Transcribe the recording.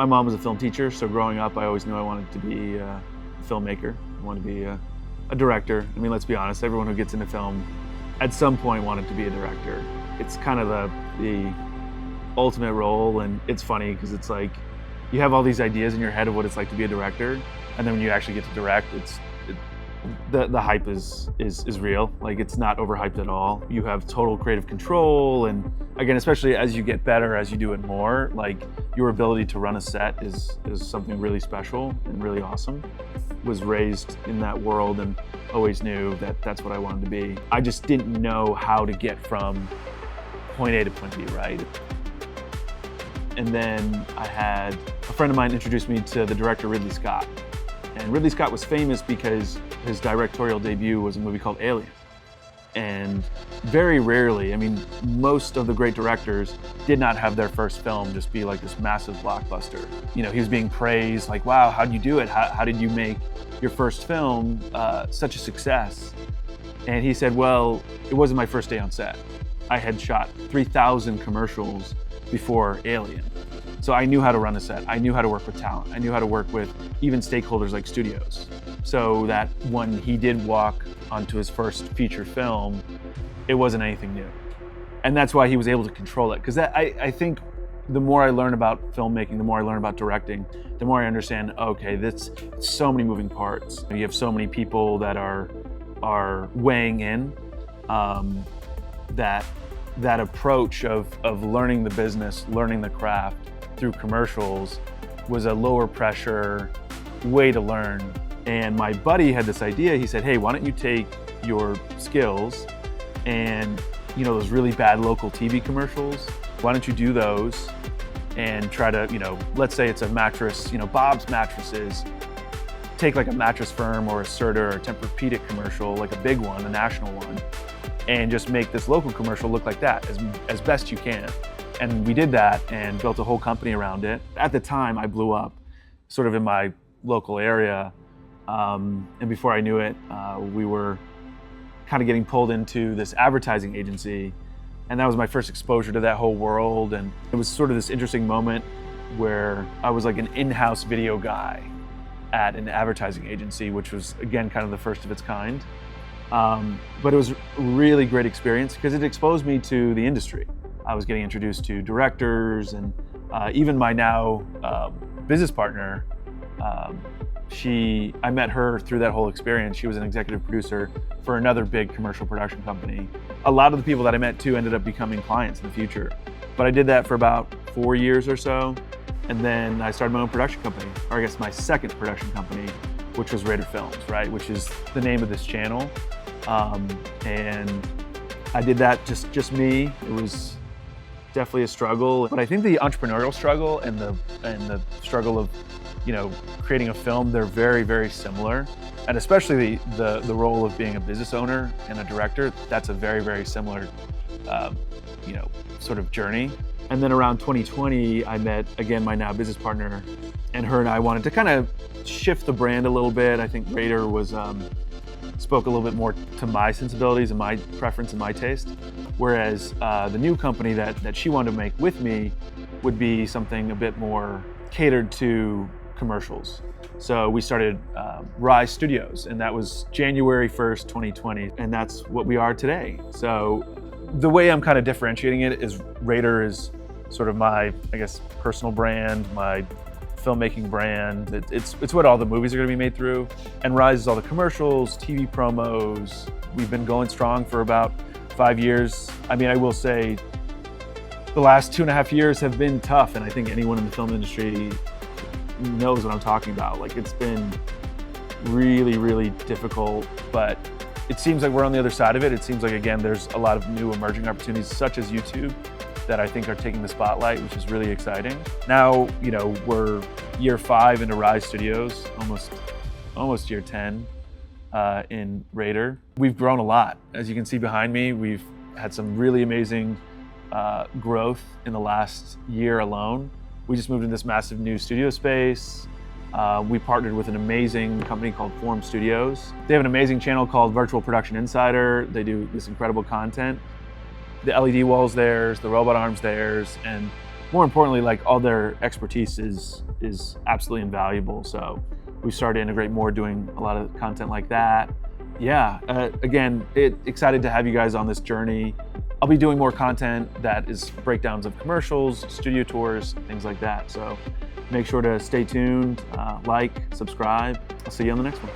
My mom was a film teacher, so growing up, I always knew I wanted to be a filmmaker. I wanted to be a director. I mean, let's be honest, everyone who gets into film at some point wanted to be a director. It's kind of the ultimate role, and it's funny because it's like you have all these ideas in your head of what it's like to be a director, and then when you actually get to direct, the hype is real. Like, it's not overhyped at all. You have total creative control, and again, especially as you get better, as you do it more, like your ability to run a set is something really special and really awesome. Was raised in that world and always knew that that's what I wanted to be. I just didn't know how to get from point A to point B, right? And then I had a friend of mine introduce me to the director Ridley Scott. And Ridley Scott was famous because his directorial debut was a movie called Alien. And very rarely, I mean, most of the great directors did not have their first film just be like this massive blockbuster. You know, he was being praised, like, wow, how'd you do it? How did you make your first film such a success? And he said, well, it wasn't my first day on set. I had shot 3,000 commercials before Alien. So I knew how to run a set. I knew how to work with talent. I knew how to work with even stakeholders like studios. So that when he did walk onto his first feature film, it wasn't anything new. And that's why he was able to control it. Because I think the more I learn about filmmaking, the more I learn about directing, the more I understand, okay, that's so many moving parts. You have so many people that are weighing in, that approach of learning the business, learning the craft through commercials was a lower pressure way to learn. And my buddy had this idea. He said, hey, why don't you take your skills and, you know, those really bad local TV commercials, why don't you do those and try to, you know, let's say it's a mattress, you know, Bob's Mattresses, take like a Mattress Firm or a Serta or a Tempur-Pedic commercial, like a big one, a national one, and just make this local commercial look like that as best you can. And we did that and built a whole company around it. At the time, I blew up sort of in my local area. And before I knew it, we were kind of getting pulled into this advertising agency. And that was my first exposure to that whole world. And it was sort of this interesting moment where I was like an in-house video guy at an advertising agency, which was, again, kind of the first of its kind. But it was a really great experience because it exposed me to the industry. I was getting introduced to directors, and even my now business partner, I met her through that whole experience. She was an executive producer for another big commercial production company. A lot of the people that I met too ended up becoming clients in the future. But I did that for about 4 years or so, and then I started my own production company, or I guess my second production company, which was Raider Films, right? Which is the name of this channel. And I did that just me. It was definitely a struggle, but I think the entrepreneurial struggle and the struggle of, you know, creating a film, they're very, very similar. And especially the role of being a business owner and a director, that's a very, very similar, you know, sort of journey. And then around 2020, I met, again, my now business partner, and her and I wanted to kind of shift the brand a little bit. I think Raider was, spoke a little bit more to my sensibilities and my preference and my taste. Whereas the new company that she wanted to make with me would be something a bit more catered to commercials. So we started Rise Studios, and that was January 1st, 2020, and that's what we are today. So the way I'm kind of differentiating it is Raider is sort of my, I guess, personal brand, my filmmaking brand. It's what all the movies are going to be made through. And Rise is all the commercials, TV promos. We've been going strong for about 5 years. I mean, I will say the last 2.5 years have been tough, and I think anyone in the film industry knows what I'm talking about. Like, it's been really, really difficult, but it seems like we're on the other side of it. It seems like, again, there's a lot of new emerging opportunities, such as YouTube, that I think are taking the spotlight, which is really exciting. Now, you know, we're year 5 into Rise Studios, almost year 10 in Raider. We've grown a lot. As you can see behind me, we've had some really amazing growth in the last year alone. We just moved into this massive new studio space. We partnered with an amazing company called Form Studios. They have an amazing channel called Virtual Production Insider. They do this incredible content. The LED wall's theirs, the robot arm's theirs, and more importantly, like all their expertise is absolutely invaluable. So we started to integrate more, doing a lot of content like that. Yeah, again, excited to have you guys on this journey. I'll be doing more content that is breakdowns of commercials, studio tours, things like that. So make sure to stay tuned, like, subscribe. I'll see you on the next one.